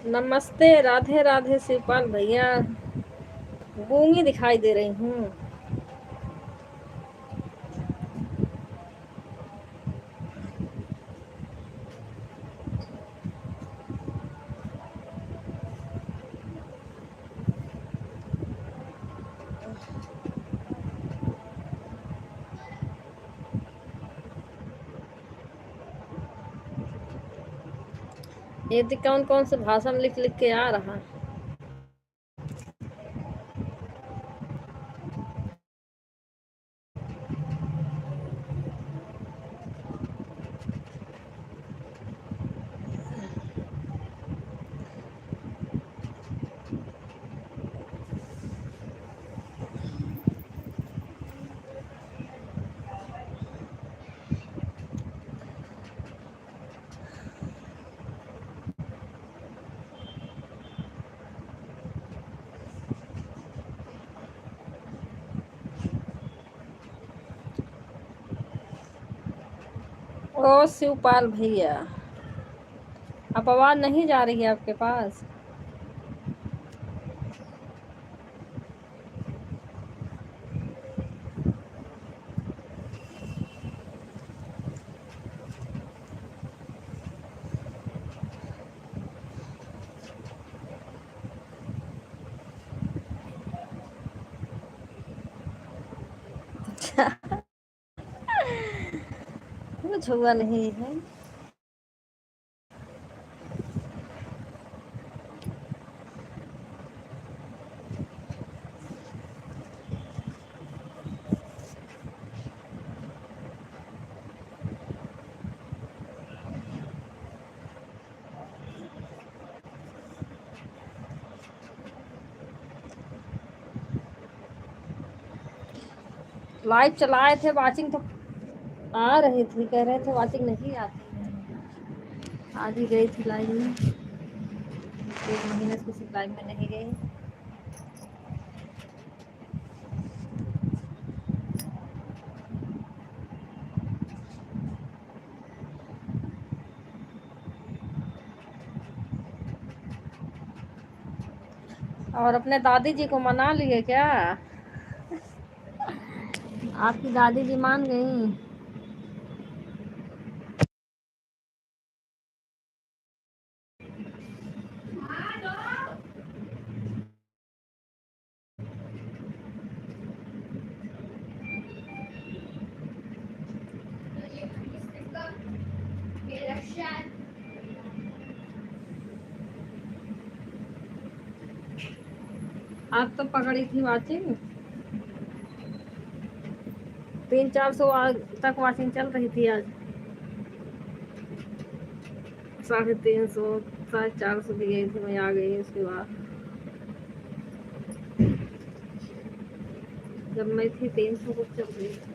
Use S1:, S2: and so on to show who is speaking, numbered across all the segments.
S1: नमस्ते, राधे राधे शिवपाल भैया। गूंगी दिखाई दे रही हूँ। ये तो कौन कौन से भाषण लिख लिख के आ रहा। ओ शिवपाल भैया, अब आवाज नहीं जा रही है आपके पास? कुछ हुआ नहीं है। लाइव चलाए थे, वाचिंग तो आ रही थी, कह रहे थे वाचिंग नहीं आती है। आज ही गई थी लाइव में, 1 महीने से किसी लाइव में नहीं गई। और अपने दादी जी को मना लिए क्या? आपकी दादी जी मान गई? आज तो पकड़ी थी वाचिंग, 300-400 तक वाचिंग चल रही थी आज। 350, 450 भी गई थी, मैं आ गई उसके बाद। जब मैं थी 300 को चल रही थी।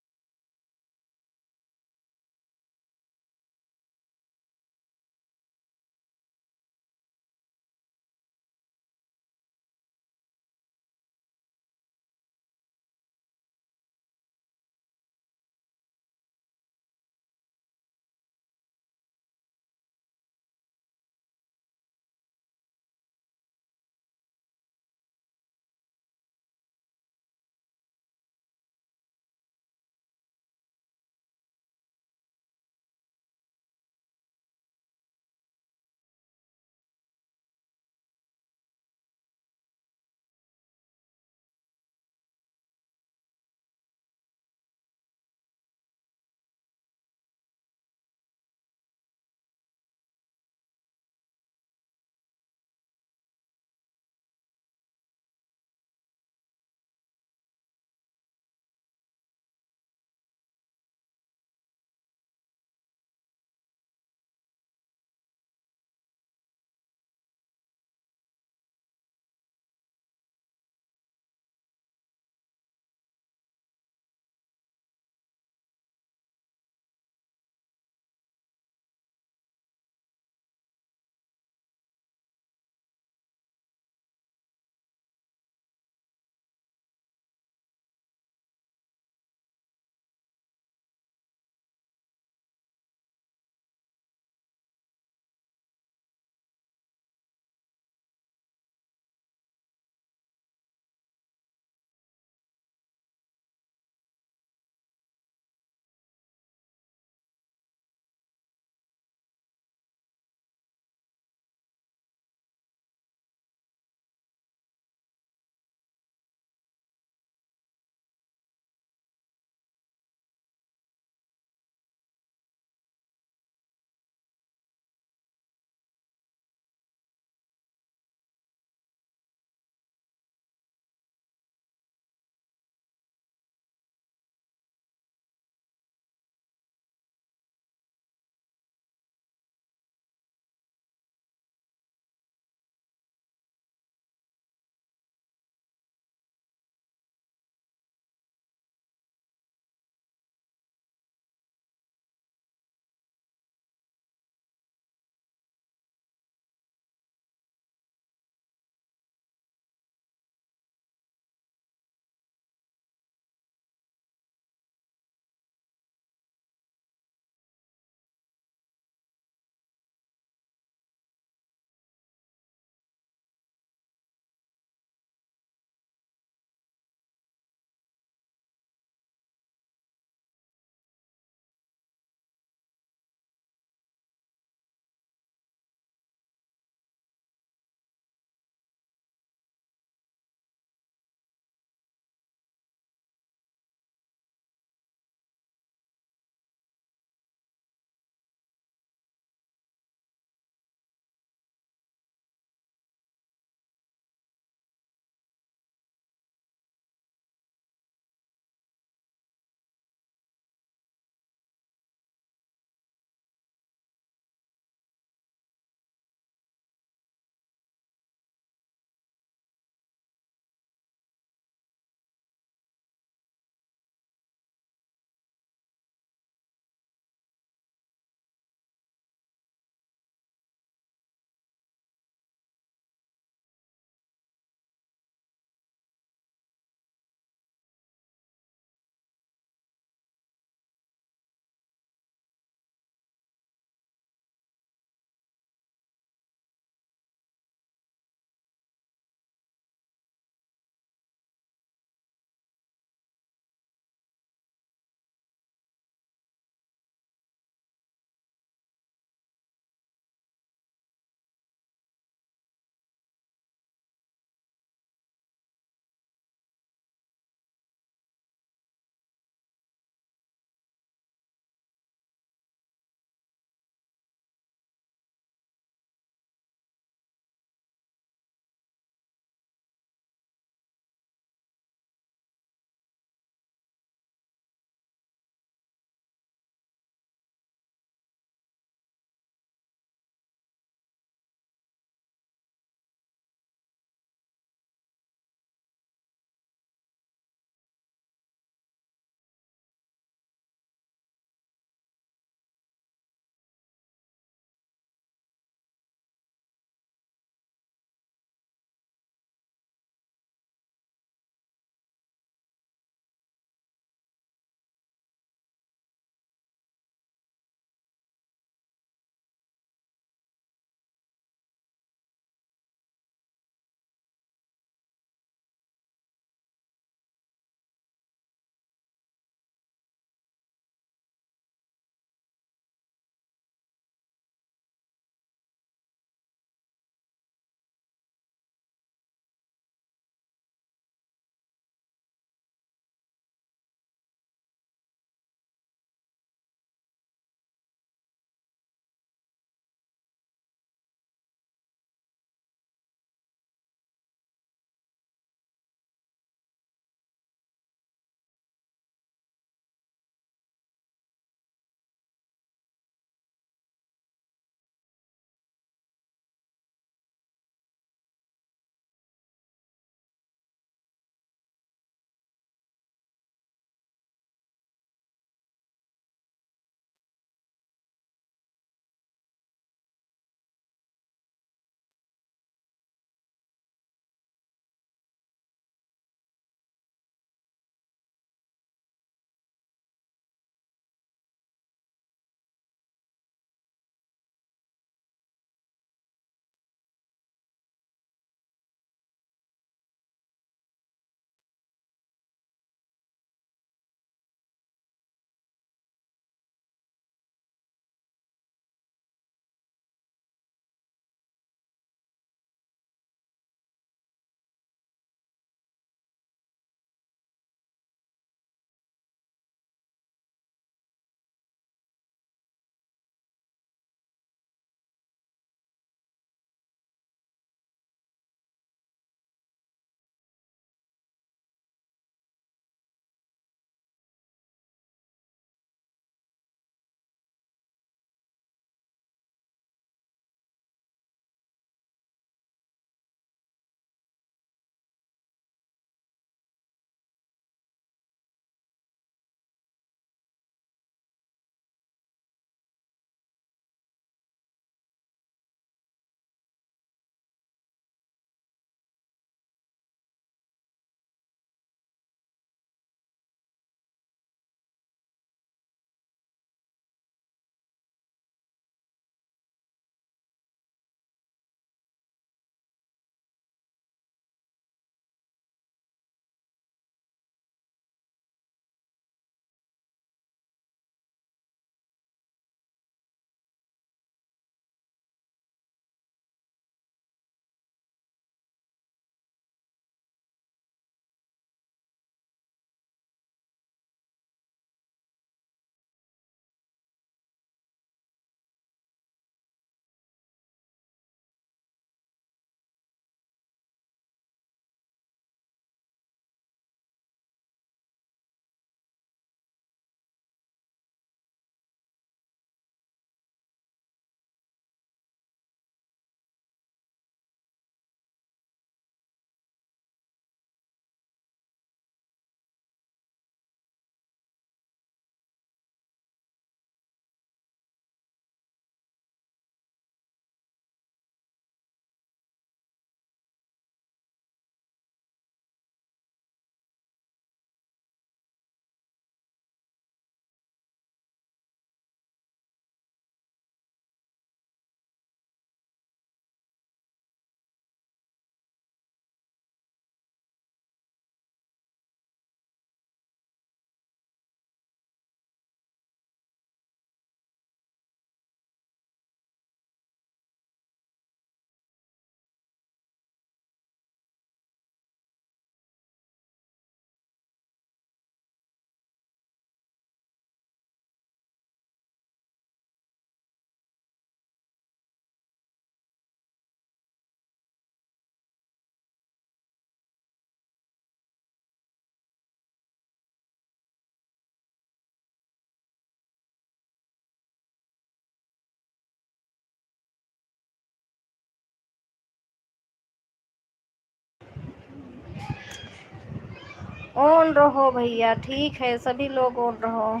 S1: ऑन रहो भैया, ठीक है, सभी लोग ऑन रहो।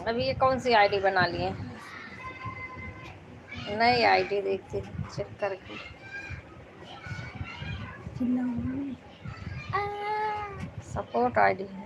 S1: अभी ये कौन सी आईडी बना लिए? नई आईडी देखती चेक करके। सपोर्ट आईडी है।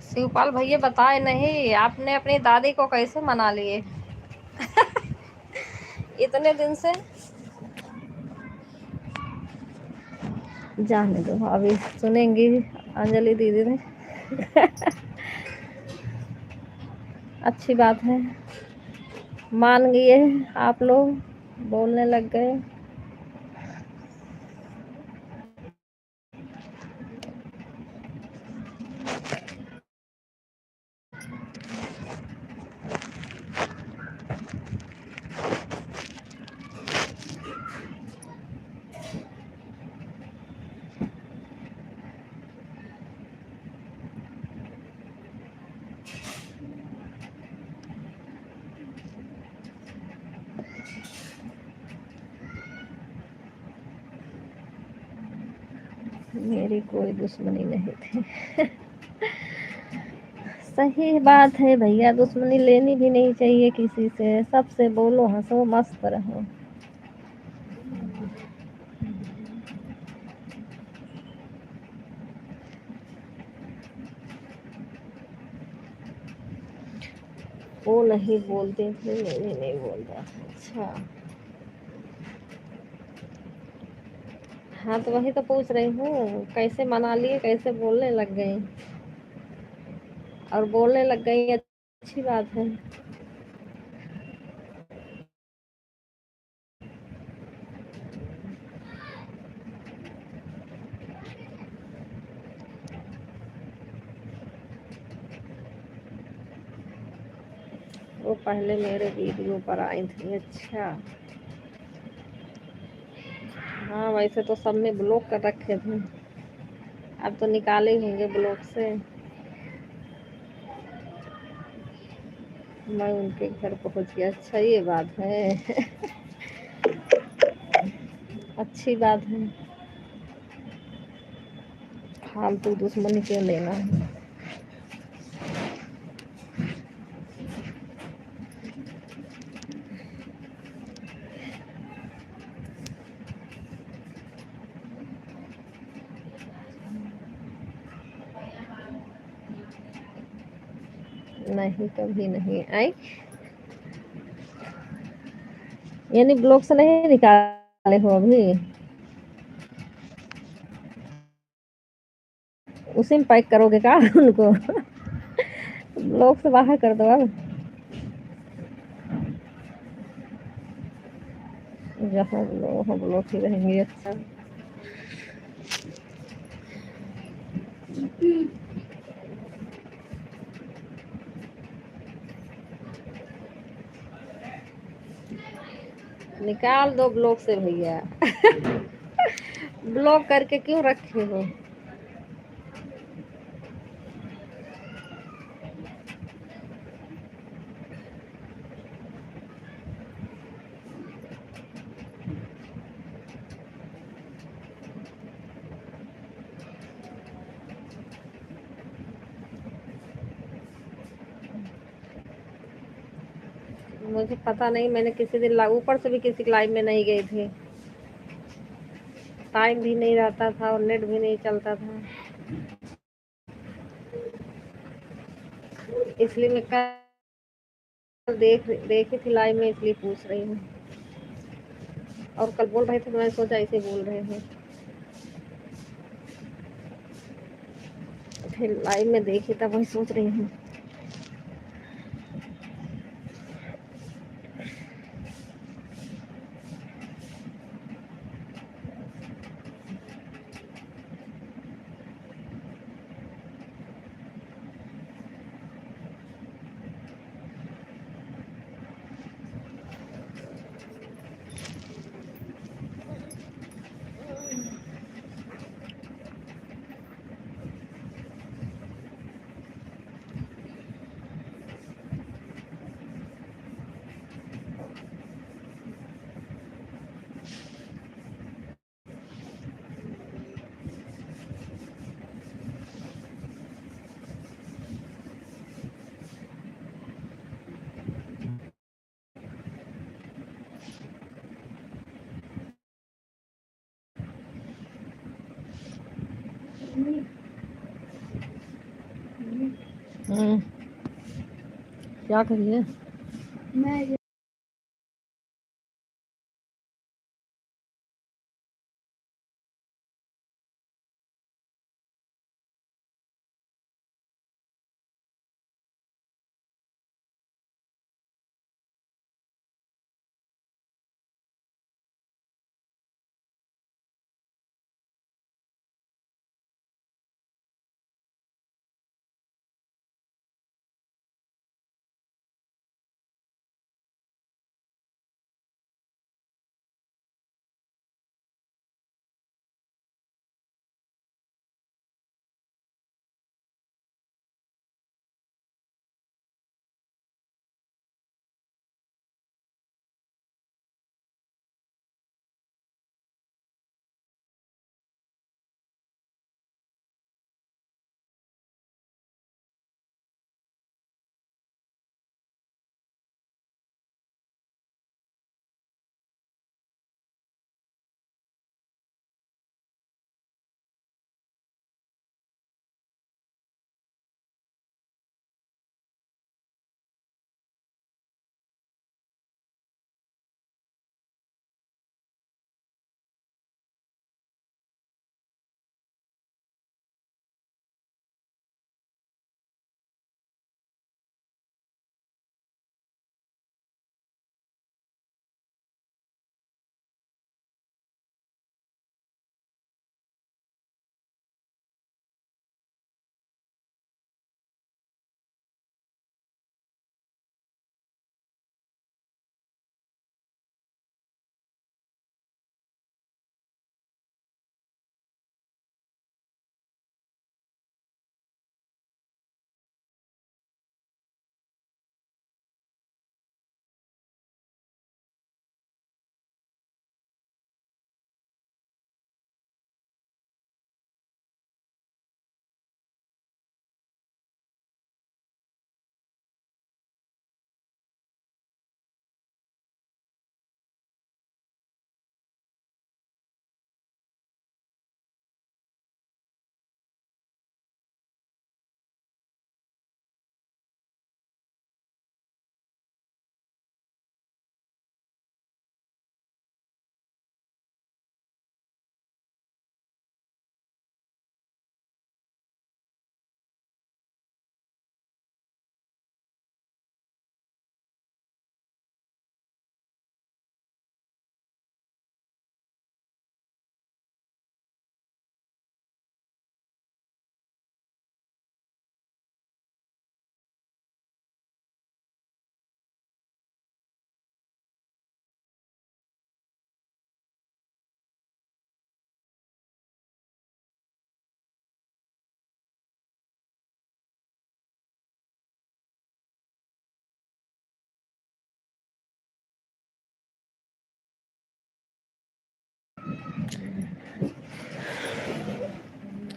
S1: शिवपाल भैया बताए नहीं, आपने अपनी दादी को कैसे मना लिए इतने दिन से? जाने दो, अभी सुनेंगी अंजलि दीदी ने अच्छी बात है, मान गए आप लोग, बोलने लग गए। मेरी कोई दुश्मनी नहीं थी सही बात है भैया, दुश्मनी लेनी भी नहीं चाहिए किसी से, सबसे बोलो, हंसो, मस्त रहो। वो नहीं बोलते थे, मैं भी नहीं बोलता। अच्छा, हाँ तो वही तो पूछ रही हूँ, कैसे मना लिए, कैसे बोलने लग गई? और बोलने लग गई, अच्छी बात है। वो पहले मेरे वीडियो पर आई थी। अच्छा, हाँ वैसे तो सब ने ब्लॉक कर रखे थे, अब तो निकाले ही होंगे ब्लॉक से। मैं उनके घर पहुंच गया। अच्छा, ये बात है अच्छी बात है, फालतू दुश्मनी क्यों लेना है। नहीं, कभी नहीं आई। यानी ब्लॉक से नहीं निकाले हो अभी? उसी में पैक करोगे क्या उनको ब्लॉक से बाहर कर दो अब। जहाँ ब्लॉक ही रहेंगे। अच्छा, निकाल दो ब्लॉक से भैया ब्लॉक करके क्यों रखे हो? मुझे पता नहीं, मैंने किसी दिन ऊपर से भी किसी लाइव में नहीं गई थी, टाइम भी नहीं रहता था और नेट भी नहीं चलता था, इसलिए मैं देखी थी लाइव में, इसलिए पूछ रही हूँ। और कल बोल रहे थे तो मैंने सोचा ऐसे बोल रहे हैं, फिर लाइव में देखी तब वही सोच रही हूँ। क्या करिए मैं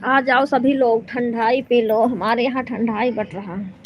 S1: आ जाओ सभी लोग, ठंडाई पी लो, हमारे यहाँ ठंडाई बट रहा है।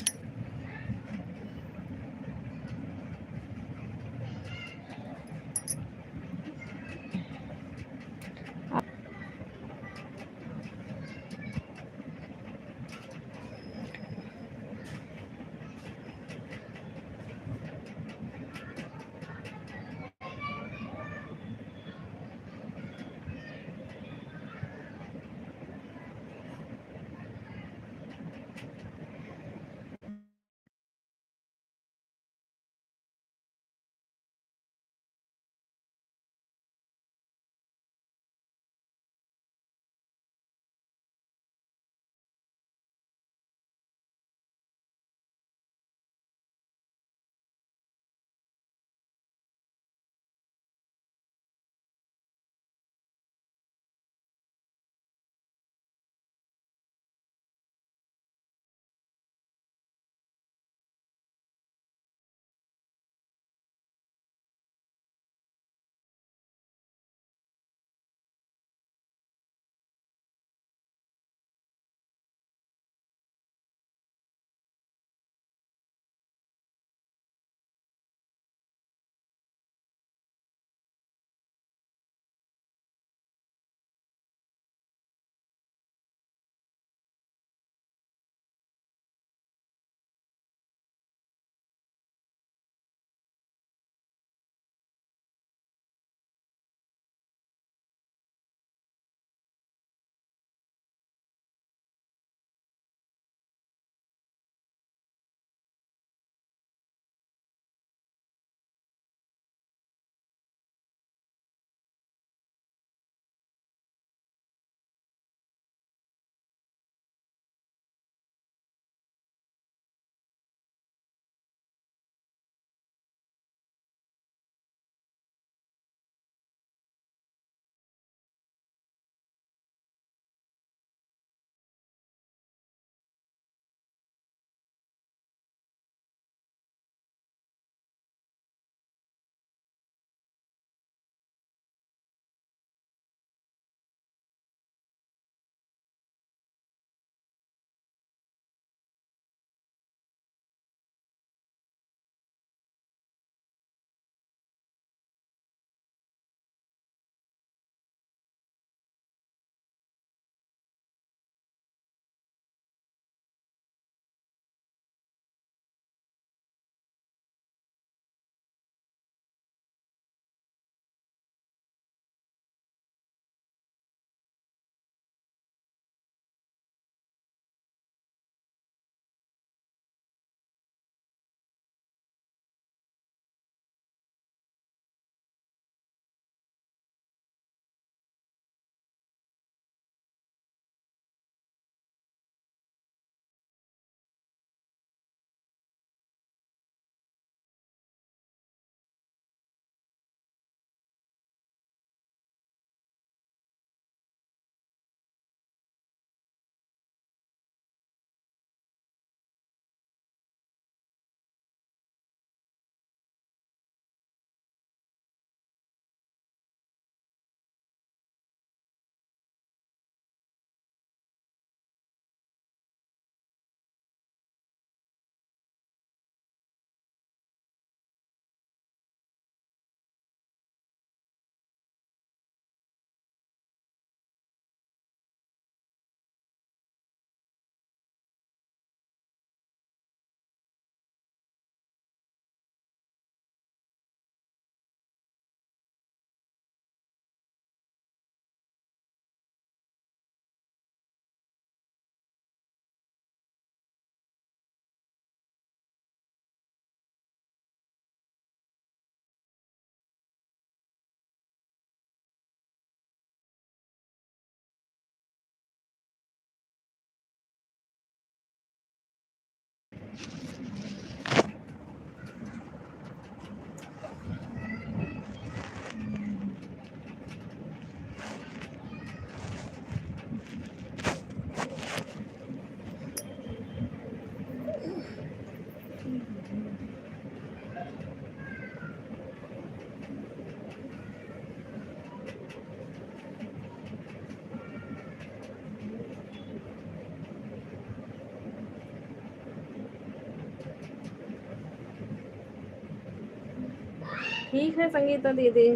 S1: ठीक है संगीता दीदी,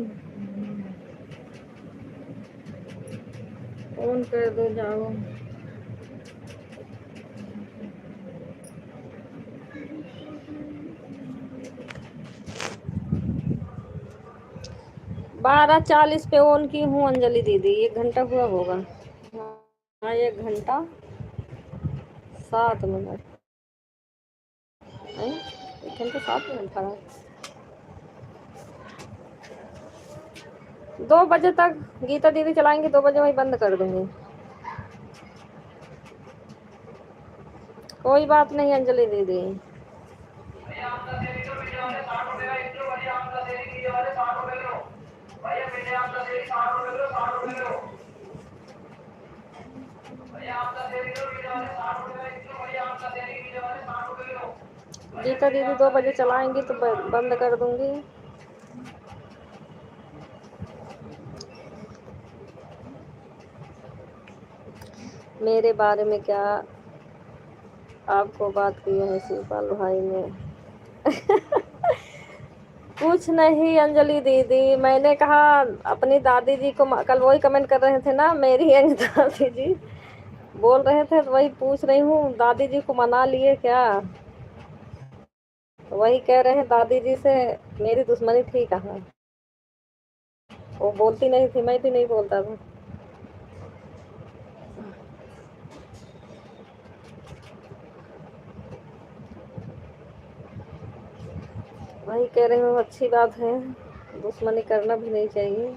S1: फोन कर दो जाओ। बारह 40 पे ऑन की हूँ अंजलि दीदी, 1 घंटा हुआ होगा। हाँ 1 घंटा 7 मिनट। 1 घंटा 7 मिनट खड़ा। 2 बजे तक गीता दीदी चलाएंगे, 2 बजे वही बंद कर दूंगी। कोई बात नहीं अंजलि दीदी। गीता दीदी 2 बजे चलाएंगी तो बंद कर दूंगी। मेरे बारे में क्या आपको बात की है शिवपाल भाई ने? कुछ नहीं अंजलि दीदी, मैंने कहा अपनी दादी जी को, कल वही कमेंट कर रहे थे ना मेरी यंग दादी जी बोल रहे थे, तो वही पूछ रही हूँ दादी जी को मना लिए क्या? तो वही कह रहे हैं दादी जी से मेरी दुश्मनी थी कहाँ, वो बोलती नहीं थी, मैं भी नहीं बोलता था। वही कह रहे हूँ अच्छी बात है, दुश्मनी करना भी नहीं चाहिए।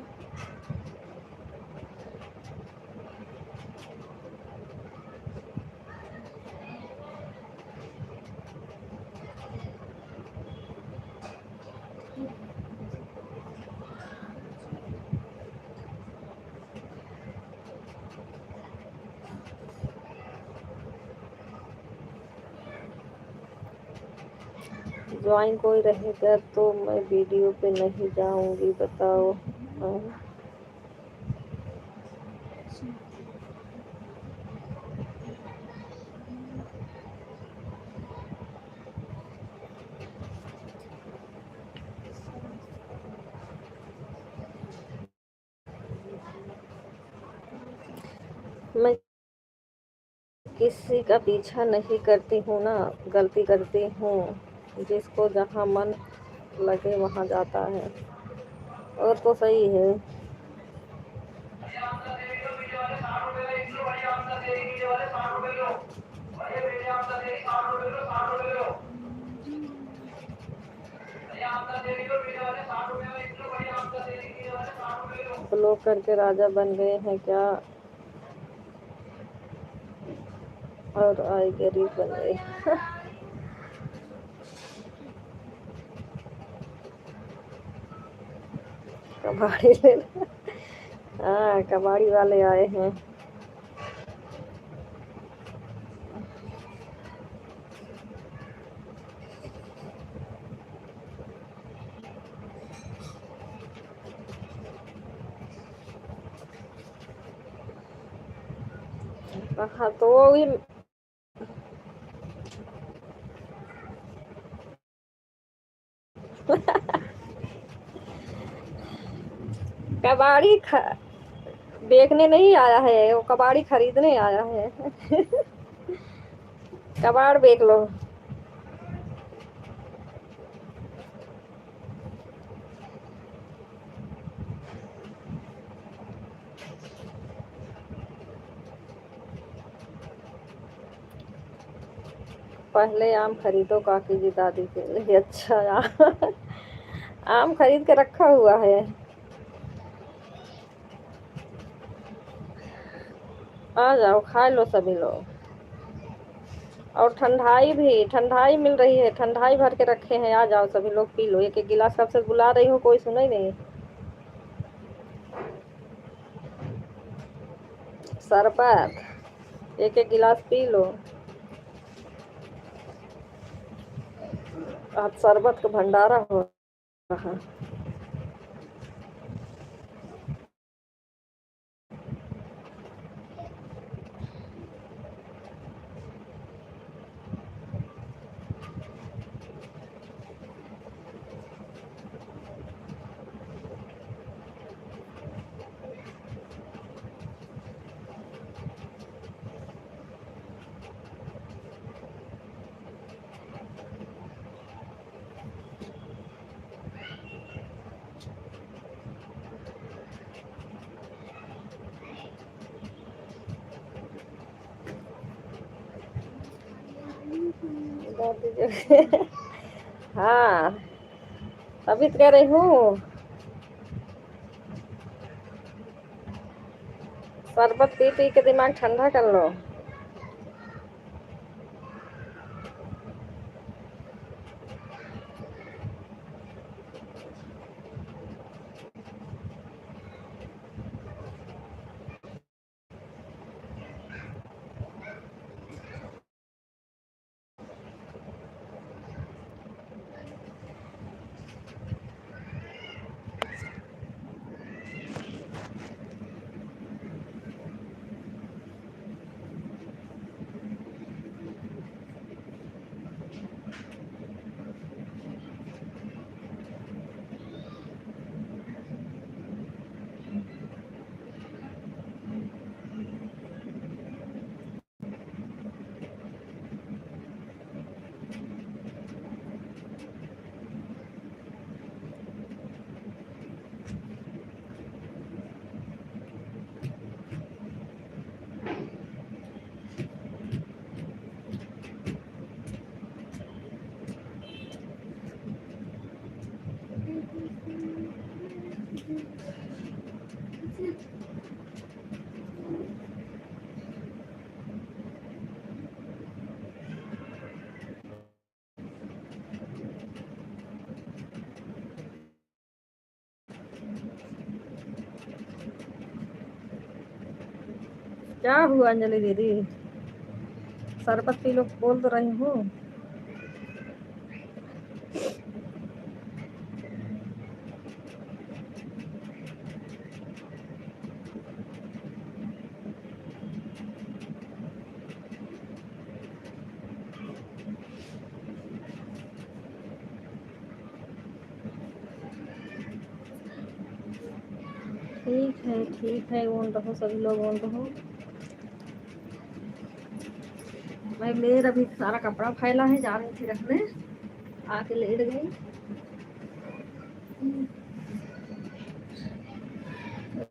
S1: ज्वाइन कोई रहेगा तो मैं वीडियो पे नहीं जाऊंगी, बताओ। हाँ। मैं किसी का पीछा नहीं करती हूँ ना, गलती करती हूँ, जिसको जहाँ मन लगे वहाँ जाता है। और तो सही है। ब्लॉक करके राजा बन गए हैं क्या, और आई गरीब बन गए। कबाड़ी ले। हाँ कबाड़ी वाले आए हैं। हाँ तो वो भी कबाड़ी बेचने नहीं आया है, वो कबाड़ी खरीदने आया है। कबाड़ बेच लो। पहले आम खरीदो काकी जी दादी के लिए। अच्छा यार, आम खरीद के रखा हुआ है। आ जाओ खा लो सभी लोग। और ठंडाई मिल रही है, ठंडाई भर के रखे हैं, आ जाओ सभी लोग पी लो, एक एक गिलास कब से बुला रही हूँ, कोई सुना ही नहीं। शरबत एक एक गिलास पी लो। आज शरबत का भंडारा हो रहा। हाँ, तभी तो कह रही हूँ, शरबत पी पी के दिमाग ठंडा कर लो। क्या हुआ अंजलि दीदी, शरबत पी लो बोल तो रही हूँ। ठीक है, ओन रहो सभी लोग, ओन रहो। मैं मेरा भी सारा कपड़ा फैला है, जा रही थी रखने, आके लेट गई।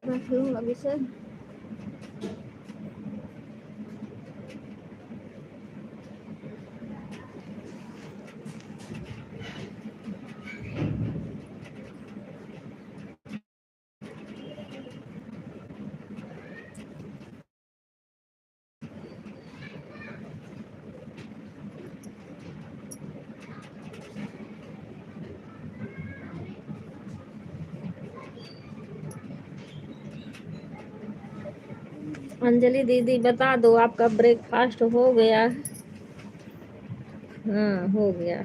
S1: रख लूँ अभी से। अंजलि दीदी बता दो, आपका ब्रेकफास्ट हो गया? हाँ हो गया।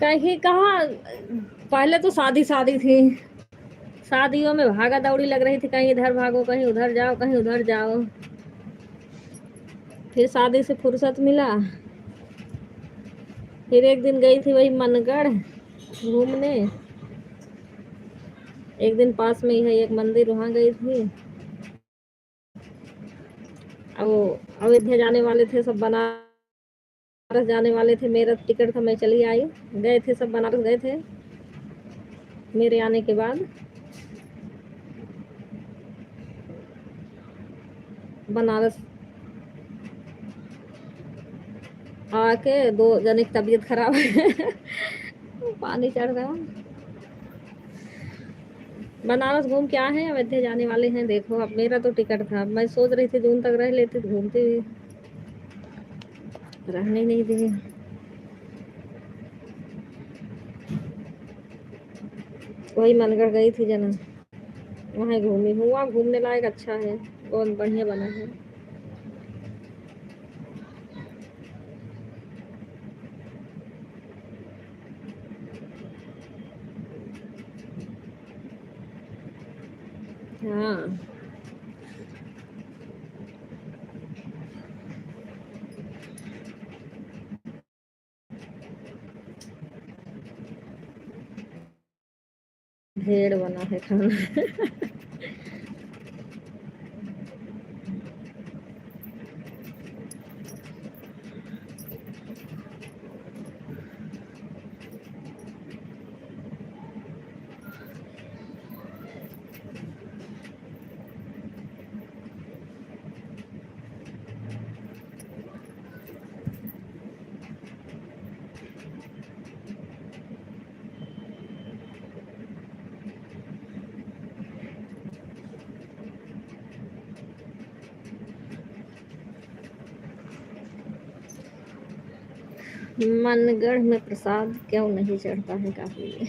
S1: कहीं कहाँ, पहले तो शादी शादी थी, शादियों में भागा दौड़ी लग रही थी, कहीं इधर भागो कहीं उधर जाओ कहीं उधर जाओ। फिर शादी से फुर्सत मिला, फिर एक दिन गई थी वही मनगढ़ घूमने। एक दिन पास में ही है एक मंदिर, वहाँ गई थी। अब वो अयोध्या जाने वाले थे सब, बनारस जाने वाले थे, मेरा टिकट था, मैं चली आई। गए थे सब, बनारस गए थे मेरे आने के बाद। बनारस आके 2 जने की तबीयत खराब है। पानी चढ़ रहा। बनारस घूम के आए हैं, अयोध्या जाने वाले हैं। देखो अब मेरा तो टिकट था, मैं सोच रही थी जून तक रह लेती तो घूमती हुई, रहने नहीं दिए। वही मनगढ़ गई थी जना, वहाँ घूमी हूँ। वहाँ घूमने लायक अच्छा है, बहुत बढ़िया बना है। हाँ, ढेर बना है खाना। मनगढ़ में प्रसाद क्यों नहीं चढ़ता है काफी।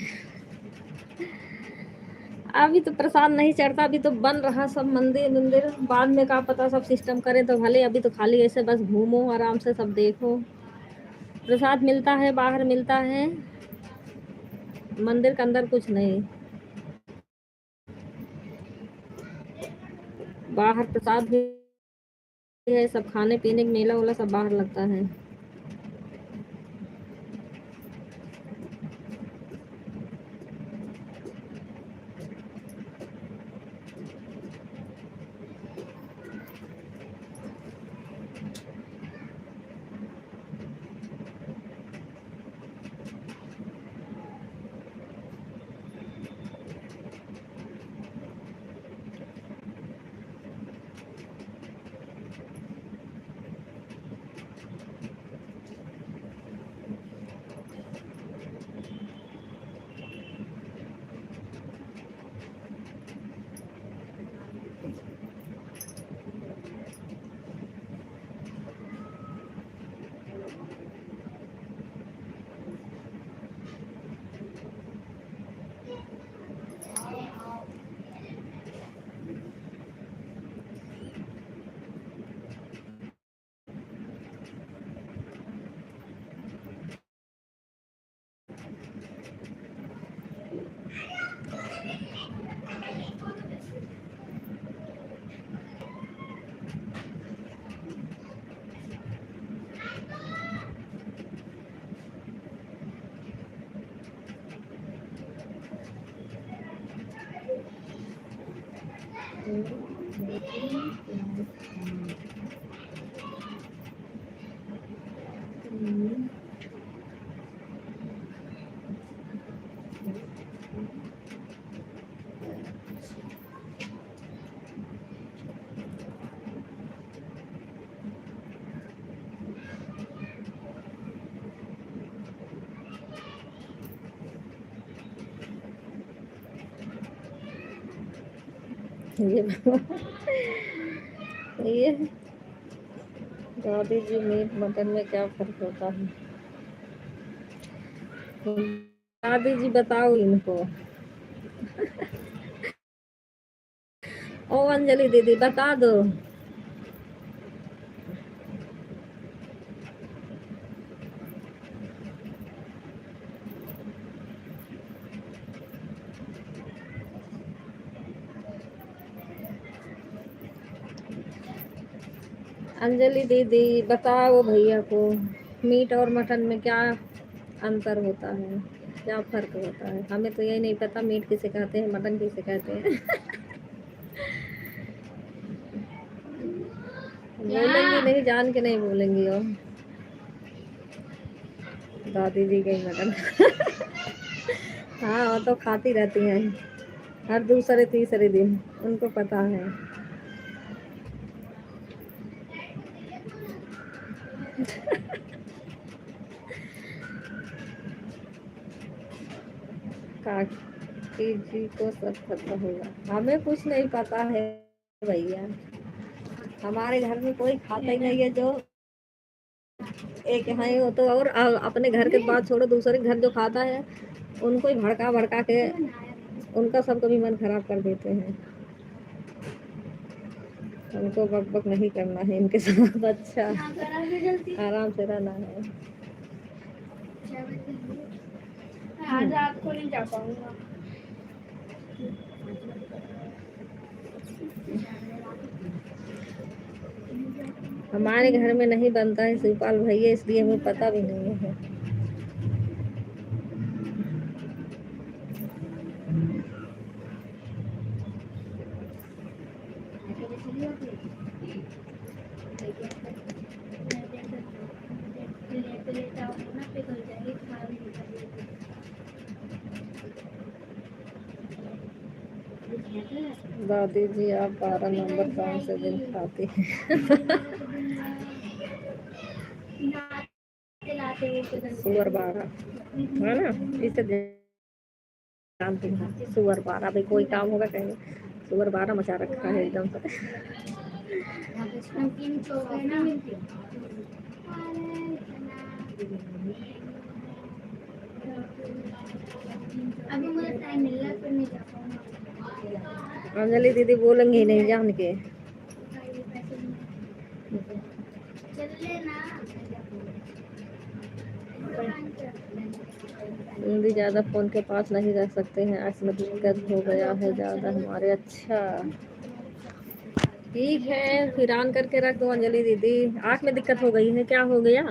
S1: अभी तो प्रसाद नहीं चढ़ता, अभी तो बन रहा सब मंदिर मंदिर। बाद में का पता सब सिस्टम करे तो भले, अभी तो खाली ऐसे बस घूमो आराम से सब देखो। प्रसाद मिलता है, बाहर मिलता है, मंदिर के अंदर कुछ नहीं। बाहर प्रसाद भी है, सब खाने पीने का मेला वेला सब बाहर लगता है। ये दादी जी, मीट मटन में क्या फर्क होता है? दादी जी बताओ इनको। ओ अंजलि दीदी बता दो। अंजलि दीदी बताओ भैया को, मीट और मटन में क्या अंतर होता है, क्या फर्क होता है? हमें तो यही नहीं पता, मीट किसे कहते हैं, मटन किसे कहते हैं। बोलेंगी नहीं, जान के नहीं बोलेंगी। और दादी जी गई मटन। हाँ, वो तो खाती रहती हैं हर दूसरे तीसरे दिन, उनको पता है। काकी जी को सब पता होगा, हमें कुछ नहीं पता है भैया। हमारे घर में कोई खाता ही नहीं है जो एक यहाँ ही हो तो, और अपने घर के बात छोड़ो, दूसरे घर जो खाता है उनको ही भड़का भड़का के उनका सबको भी मन खराब कर देते हैं। उनको बक बक नहीं करना है इनके साथ, अच्छा आराम से रहना है।
S2: आज रात को नहीं जा पाऊंगा।
S1: हमारे घर में नहीं बनता है शिवपाल भैया, इसलिए हमें पता भी नहीं है। दादी जी आप 12 नंबर कौन से दिन खाती हैं? सुअर 12 है ना, इसे जानती हूँ। सुअर 12 भाई कोई काम होगा कहेंगे सुअर 12 मचा रखा है एकदम से।
S2: अभी मुझे टाइम मिल रहा है, फिर नहीं जा पाऊंगा।
S1: अंजलि दीदी बोलेंगी नहीं जान के। हिंदी ज़्यादा फ़ोन के पास नहीं रख सकते हैं, आँख में दिक्कत हो गया है ज़्यादा हमारे। अच्छा ठीक है, फिर ऑन करके रख दो अंजलि दीदी। आँख में दिक्कत हो गई है, क्या हो गया?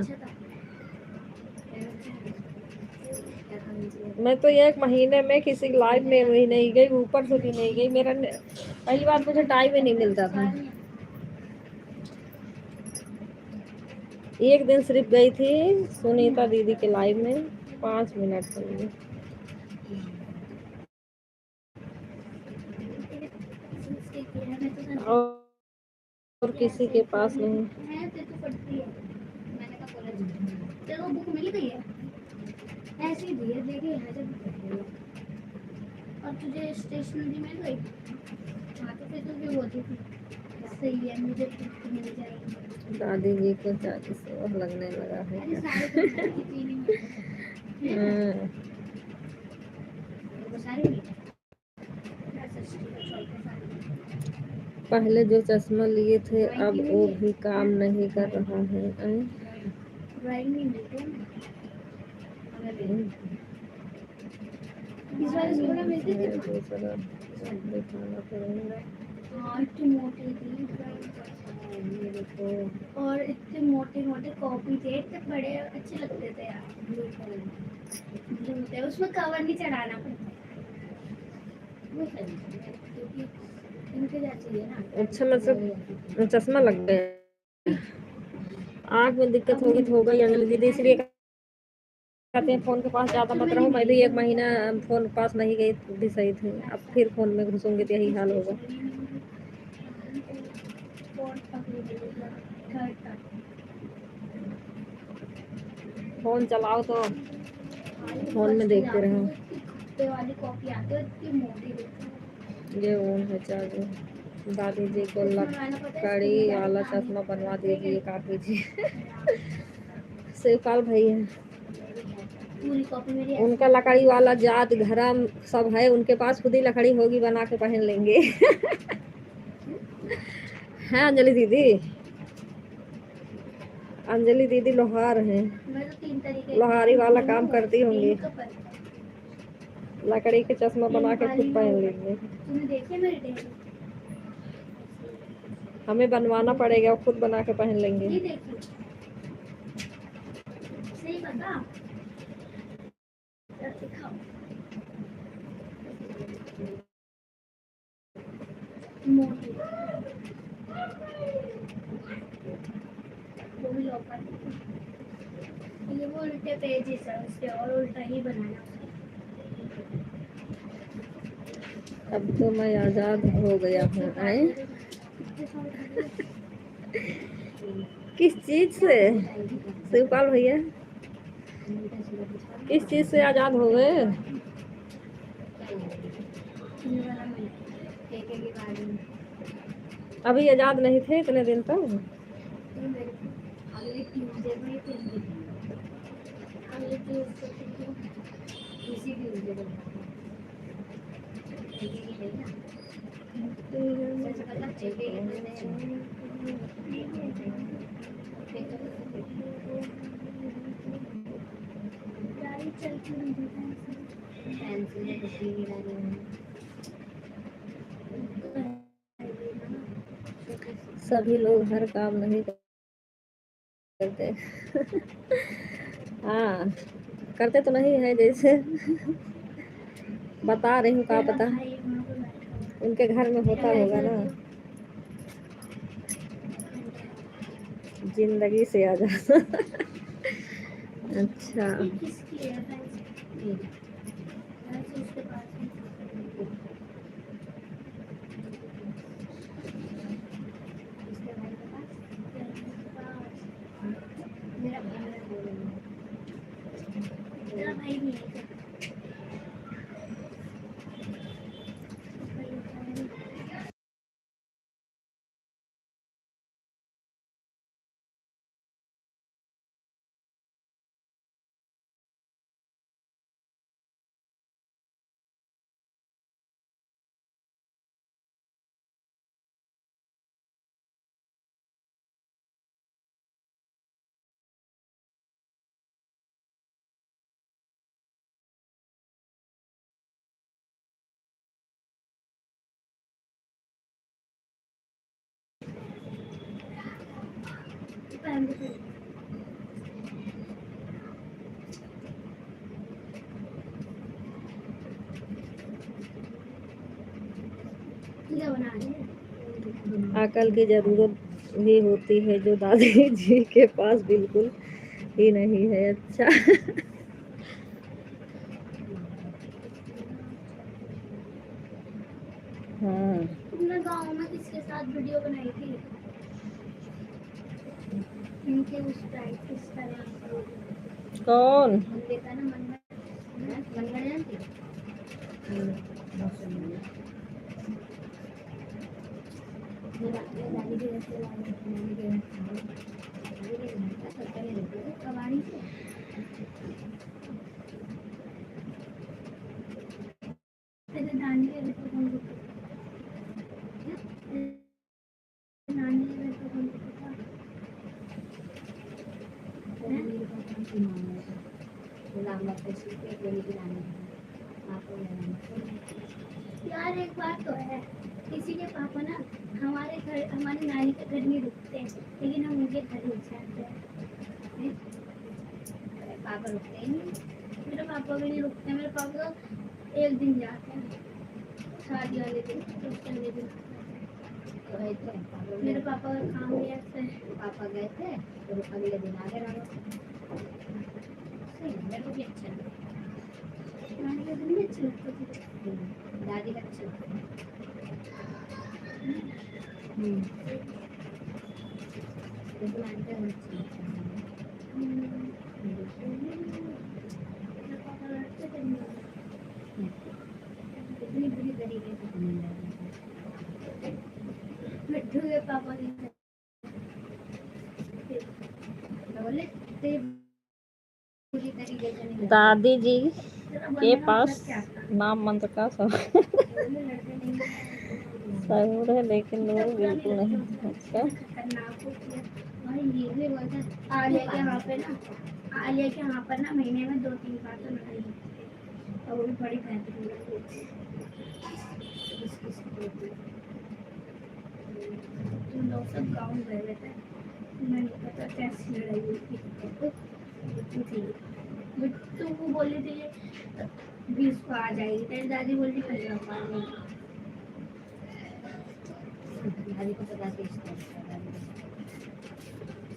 S1: मैं तो 1 महीने में किसी लाइव में भी नहीं गई, ऊपर से भी नहीं गई। मेरा पहली बार मुझे टाइम ही नहीं मिलता था। एक दिन सिर्फ गई थी सुनीता दीदी के लाइव में 5 मिनट के लिए, और किसी के पास नहीं।
S2: चलो बुक मिल गई है, ऐसे ही दिए देखिए यहाँ से। और तुझे स्टेशनरी मिल गई? हाँ तो फिर तो भी होती थी, सही है, मुझे बुक मिल जाएगी।
S1: दादी जी को चाची से वह लगने लगा है
S2: अरे
S1: क्या?
S2: सारे तो नहीं मिलते। सारे मिलते।
S1: पहले जो चश्मा लिए थे अब वो भी काम नहीं कर रहा है।
S2: ड्राइंग नहीं मिलते इस बार स्कूल में मिलते थे।
S1: दूसरा दिखाना पड़ेगा।
S2: हाँ इतनी मोटी थी और इतने मोटे मोटे कॉपी थे, इतने बड़े अच्छे लगते थे यार। ब्लू थे, उसमें कवर नहीं चढ़ाना पड़ता क्योंकि इनके जैसे है ना।
S1: अच्छा मतलब चश्मा लग गया, आँख में दिक्कत होगी तो हो गई अंजलि दीदी, इसलिए कहते हैं फ़ोन के पास ज़्यादा मत रहो। मैं भी 1 महीना फ़ोन के पास नहीं गई भी सही थी, अब फिर फ़ोन में घुसूंगी तो यही हाल होगा। फ़ोन चलाओ तो फ़ोन में देखते रहो। ये ऊन है चार्जर। दादी जी को लकड़ी वाला चश्मा बनवा दीजिए काफी जी। शिवपाल भैया उनका लकड़ी वाला जात घरम सब है उनके पास, खुद ही लकड़ी होगी बना के पहन लेंगे। है अंजलि दीदी, अंजलि दीदी लोहार हैं, लोहारी वाला काम करती होंगी, लकड़ी के चश्मा बना के खुद पहन लेंगे। हमें बनवाना पड़ेगा, खुद बना के पहन लेंगे।
S2: सही बता मोटी वो भी लोकल, ये वो उल्टे पेजेस है उसके और उल्टा ही बनाना।
S1: अब तो मैं आज़ाद हो गया हूँ। आए किस चीज़ से शिवपाल भैया, किस चीज़ से आज़ाद हो गए?
S2: ये वाला मैं ठेके की गाड़ी में
S1: अभी आजाद नहीं थे इतने दिन तक।
S2: तो मेरे को अगले ट्यूसडे में फिर देंगे अगले ट्यूसडे को इसी ट्यूसडे को ठेके की नहीं ना सच पता ठेके की तो नहीं ठेके गाड़ी चलती नहीं पेंसिल में कुछ नहीं गिरा
S1: सभी लोग हर काम नहीं करते। हाँ, करते तो नहीं है, जैसे बता रही हूँ, क्या पता उनके घर में होता होगा ना। जिंदगी से आजाद। अच्छा,
S2: किसकी है पेंसिल उसके पास उसके भाई के पास मेरा भाई नहीं है क्या बना रहे हैं
S1: अकल की जरूरत भी होती है जो दादी जी के पास बिल्कुल ही नहीं है। अच्छा, हाँ,
S2: तुमने गांव में किसके साथ वीडियो बनाई थी इनके उस टाइप किस तरह
S1: कौन?
S2: देखा ना मन में जानती मेरा दादी के घर से लाए थे मैंने के कबाड़ी से तेरे नानी के घर पे कौन रुकता नानी के घर पे कौन रुकता मेरे पापा की मामा है गुलाम बख्तर सिंह के गोली की नानी आपको यार एक बात तो है किसी के पापा ना हमारे घर हमारी नानी के घर नहीं रुकते लेकिन हम उनके घर रुक जाते हैं पापा रुकते ही नहीं मेरे पापा भी नहीं रुकते मेरे पापा तो एक दिन जाते हैं शादी वाले दिन अगले दिन मेरे पापा का काम भी ऐसा है पापा गए थे तो अगले दिन आ गए मेरे को भी अच्छा लगा नानी का दिन भी अच्छा लगता था दादी का अच्छा लगता लेकिन नानी का दिन अच्छा लगता मेरे पापा लड़ते थे इतनी बुरी तरीके से नहीं लड़ते मिट्टू के पापा ने बोले ते बुरी तरीके से नहीं
S1: दादी जी
S2: लड़ते
S1: के पास नाम मंत्र का शहूर है, लेकिन लोग बिल्कुल नहीं। अच्छा,
S2: खतरनाक होती है भाई ये भी बोलते हैं आलिया के यहाँ पे ना आलिया के यहाँ पर ना महीने में 2-3 बार तो लड़ाई होती है और वो भी बड़ी बेहतरीन लड़ाई होती है तुम लोग सब गाँव गए हुए थे मैं नहीं पता कैसी लड़ाई हुई थी बिट्टू थी बिट्टू को बोली थी 20 को आ जाएगी तेरी दादी बोली 15 को आ जाएगी दादी को पता थी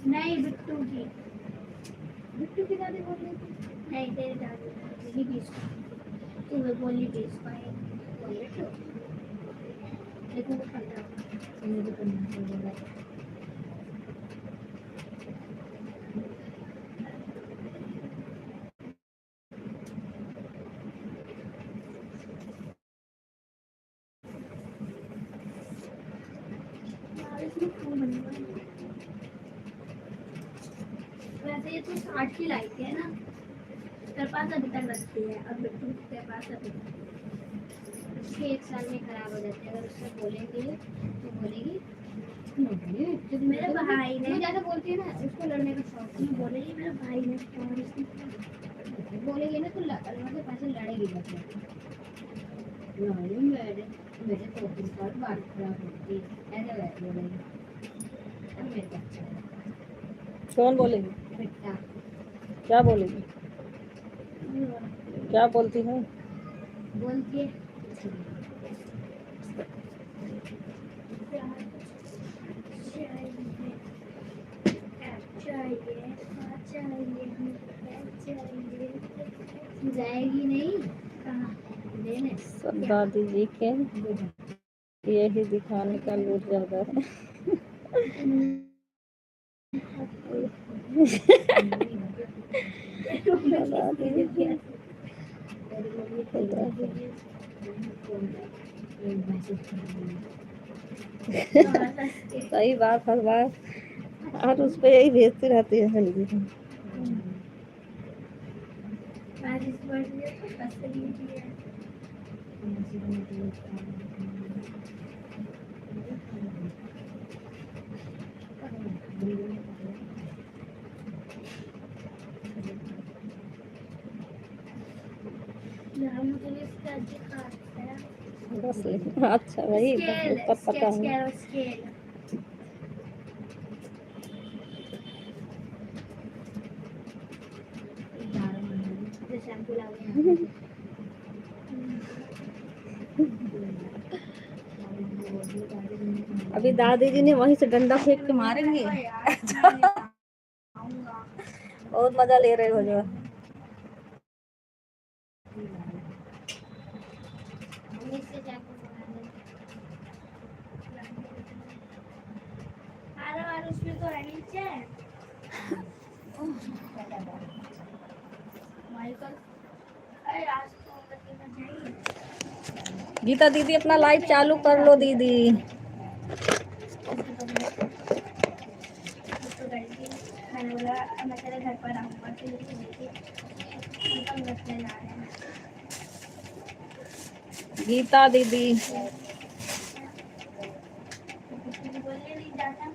S2: नहीं बिट्टू की दादी बोल रही थी नहीं तेरी दादी बोली 20 को तू बोली 20 को आएगी बोले तो लेकिन वो 15 को मुझे 15 को बोला वैसे ये तो 60 की लाई थी है ना, तेरे पास अभी तक रखी है, अब बिट्टू तेरे पास अभी उसके 1 साल में खराब हो जाती है। अगर उससे बोलेंगे तो बोलेगी मेरे भाई ने ज्यादा बोलती है ना, उसको लड़ने का शौक है, बोलेगी मेरे भाई ने और इसने बोलेगी ना तो मतलब पैसे लड़ेगी बच्चे मेरे मेरे तो 3 साल बात खराब होती है ऐसे वैसे बोलेगी। अब मेरे को अच्छा है
S1: कौन बोलेगी?
S2: बेटा
S1: क्या बोलेगी? क्या बोलती है?
S2: बोलती है जाएगी नहीं कहाँ देने
S1: सब दादी जी के यही दिखाने का लूट ज्यादा है। दादी जी सही बात, हर बार और उस पे यही भेजती रहती है हिंदी में। बस अच्छा भाई, उत्तर पता है। अभी दादी जी ने वहीं से डंडा फेंक के मारेंगे। बहुत मजा ले रहे हो जो।
S2: उसमें तो है नीचे
S1: गीता दीदी अपना लाइव चालू कर लो दीदी।
S2: मैंने बोला मैं तेरे घर पर आऊंगा तो रखने जा रहे हैं
S1: गीता दीदी
S2: बोले नहीं जाता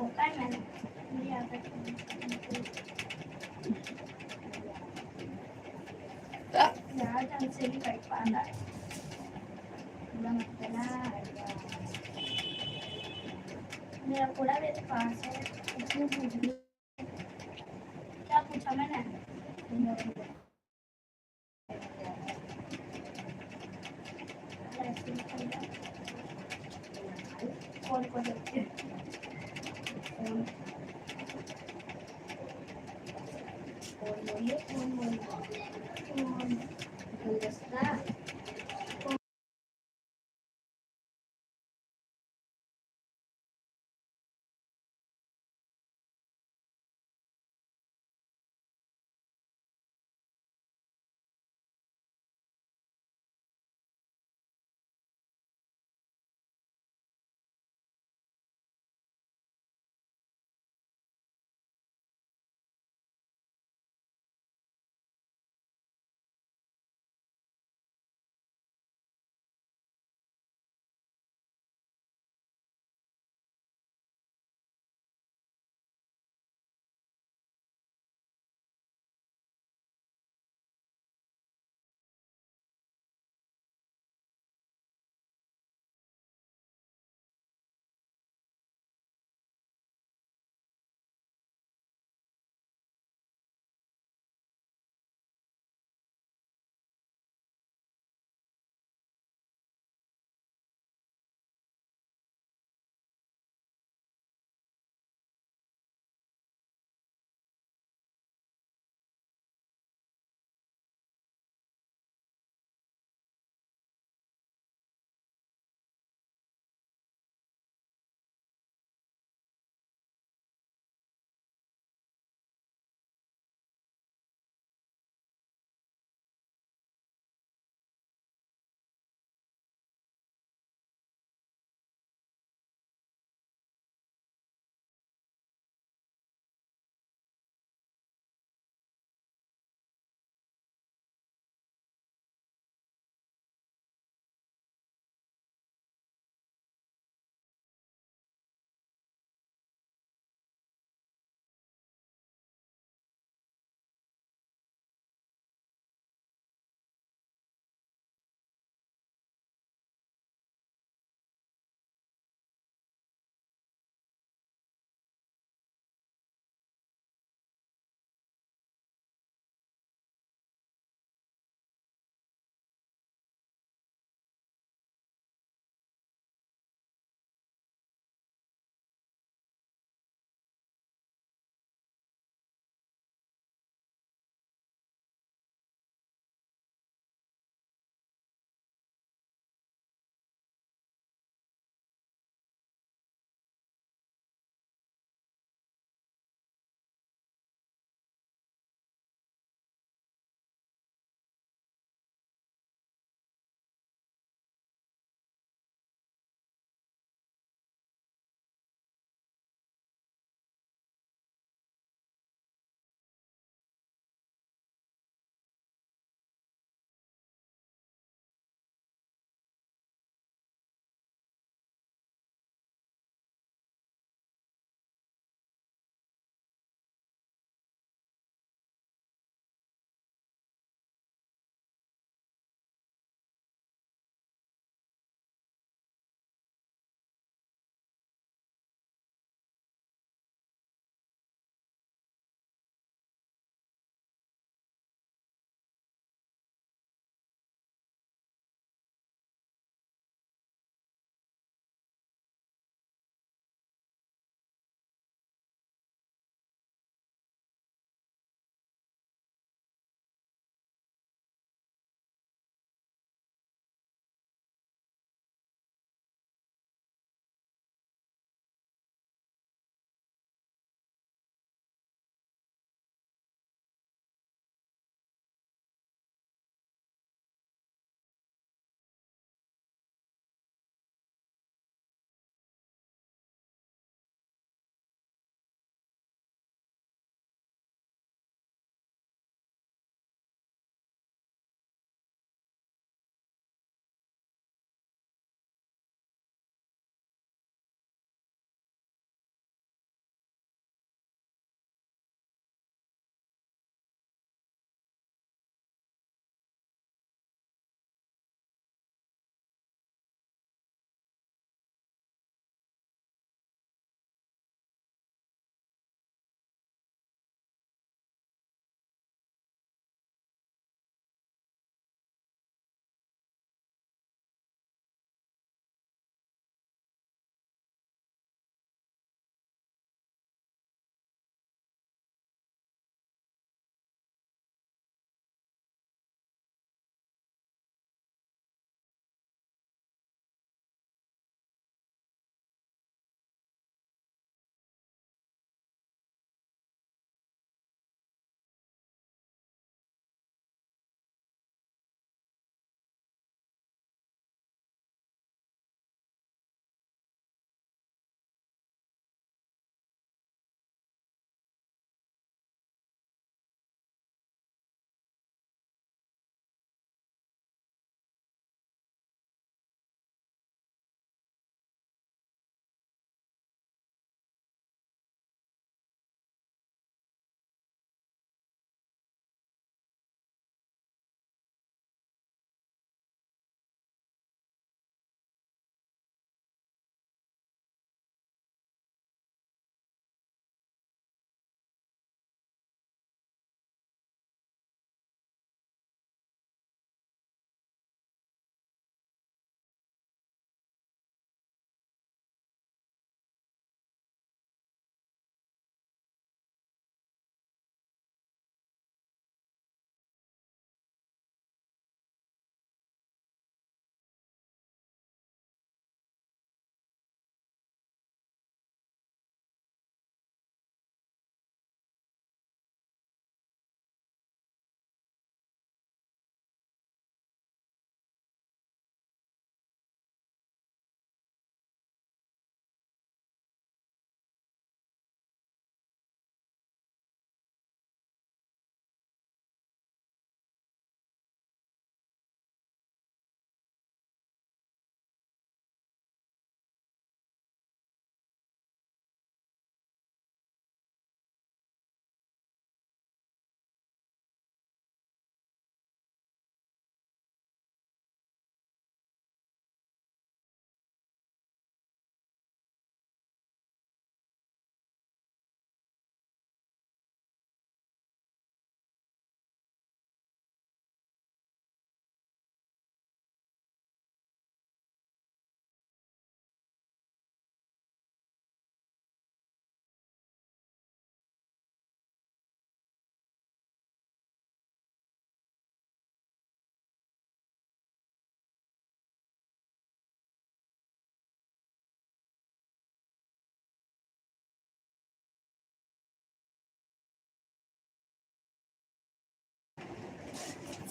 S2: होता है मैंने नहीं आता यार ढंग से भी कर पाता मेरा पूरा मेरे पास है क्या पूछा मैंने कौन कौन बोलिए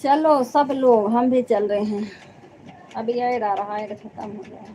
S1: चलो सब लोग, हम भी चल रहे हैं। अभी ऐड आ रहा है, ऐड खत्म हो गया।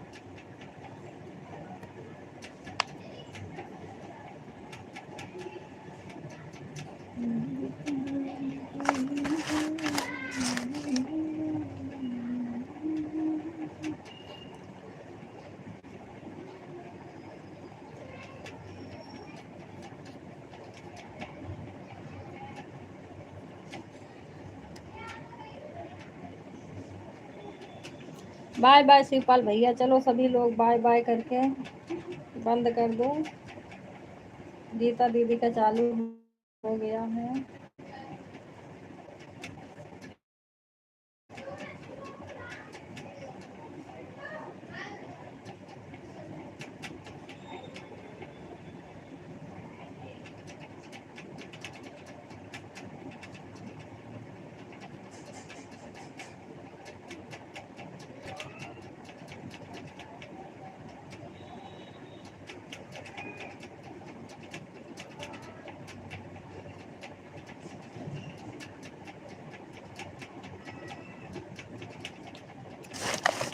S1: बाय बाय शिवपाल भैया, चलो सभी लोग बाय बाय करके बंद कर दो। गीता दीदी का चालू हो गया है।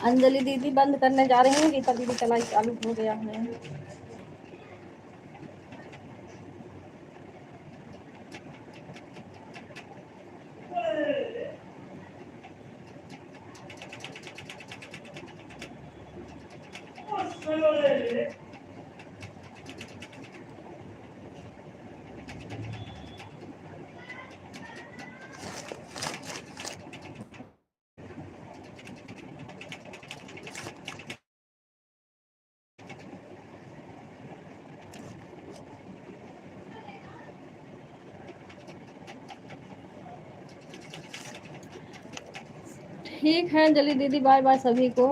S1: अंजलि दीदी बंद करने जा रही हैं, गीता दीदी का लाइव चालू हो गया है। ठीक है अंजलि दीदी, बाय बाय सभी को।